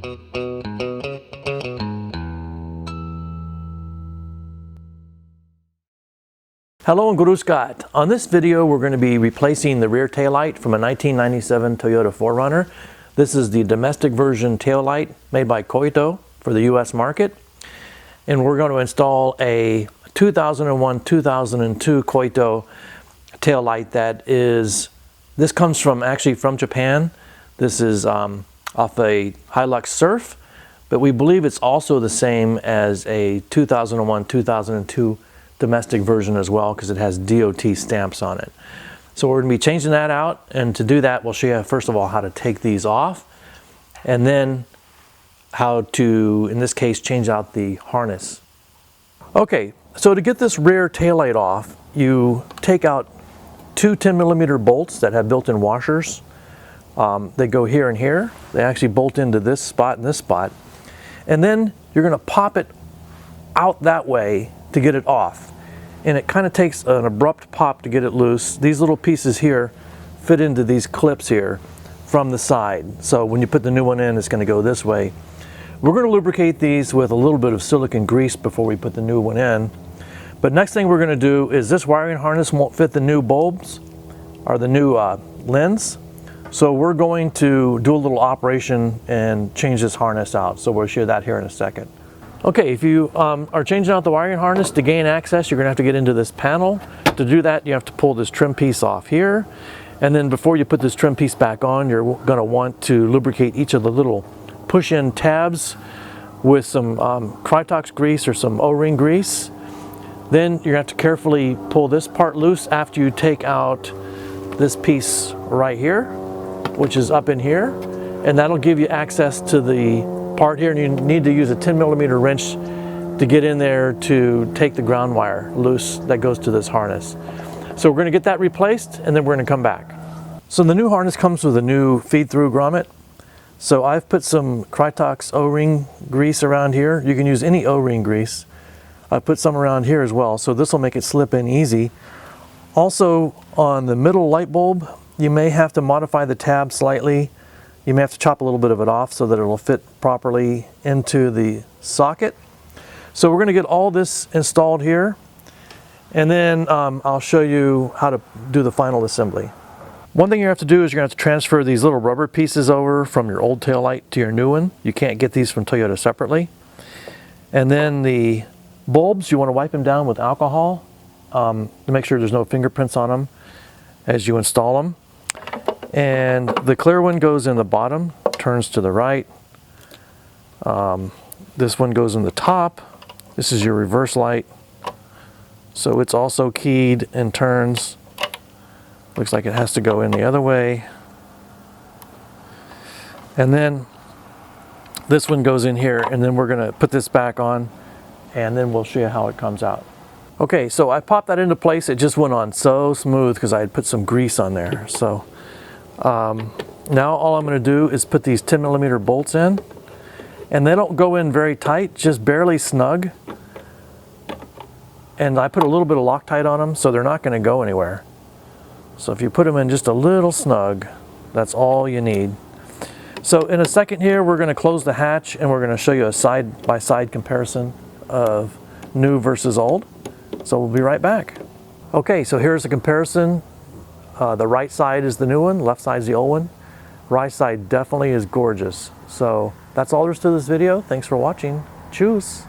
Hello and Grüß Gott. On this video we're going to be replacing the rear taillight from a 1997 Toyota 4Runner. This is the domestic version taillight made by Koito for the US market. And we're going to install a 2001-2002 Koito taillight that is, this comes from actually from Japan. This is off a Hilux Surf, but we believe it's also the same as a 2001-2002 domestic version as well, because it has DOT stamps on it. So we're going to be changing that out, and to do that we'll show you first of all how to take these off, and then how to, in this case, change out the harness. Okay, so to get this rear taillight off, you take out two 10mm bolts that have built-in washers. They go here and here. They actually bolt into this spot and this spot, and then you're going to pop it out that way to get it off, and it kind of takes an abrupt pop to get it loose. These little pieces here fit into these clips here from the side, so when you put the new one in, it's going to go this way. We're going to lubricate these with a little bit of silicone grease before we put the new one in. But next thing we're going to do is, this wiring harness won't fit the new bulbs or the new lens, so we're going to do a little operation and change this harness out. So we'll show that here in a second. Okay, if you are changing out the wiring harness, to gain access, you're going to have to get into this panel. To do that, you have to pull this trim piece off here. And then before you put this trim piece back on, you're going to want to lubricate each of the little push-in tabs with some Krytox grease or some O-ring grease. Then you're going to have to carefully pull this part loose after you take out this piece right here, which is up in here. And that'll give you access to the part here, and you need to use a 10mm wrench to get in there to take the ground wire loose that goes to this harness. So we're going to get that replaced, and then we're going to come back. So the new harness comes with a new feed-through grommet. So I've put some Krytox O-ring grease around here. You can use any O-ring grease. I put some around here as well, so this will make it slip in easy. Also, on the middle light bulb, you may have to modify the tab slightly. You may have to chop a little bit of it off so that it will fit properly into the socket. So we're going to get all this installed here, and then I'll show you how to do the final assembly. One thing you have to do is you're going to have to transfer these little rubber pieces over from your old taillight to your new one. You can't get these from Toyota separately. And then the bulbs, you want to wipe them down with alcohol to make sure there's no fingerprints on them as you install them. And the clear one goes in the bottom, turns to the right. This one goes in the top. This is your reverse light. So it's also keyed and turns. Looks like it has to go in the other way. And then this one goes in here, and then we're going to put this back on, and then we'll show you how it comes out. Okay, so I popped that into place. It just went on so smooth because I had put some grease on there. So now all I'm going to do is put these 10mm bolts in, and they don't go in very tight, just barely snug. And I put a little bit of Loctite on them, so they're not going to go anywhere. So if you put them in just a little snug, that's all you need. So in a second here, we're going to close the hatch, and we're going to show you a side-by-side comparison of new versus old. So we'll be right back. Okay, so here's the comparison. The right side is the new one, left side is the old one. Right side definitely is gorgeous. So that's all there is to this video. Thanks for watching. Tschüss.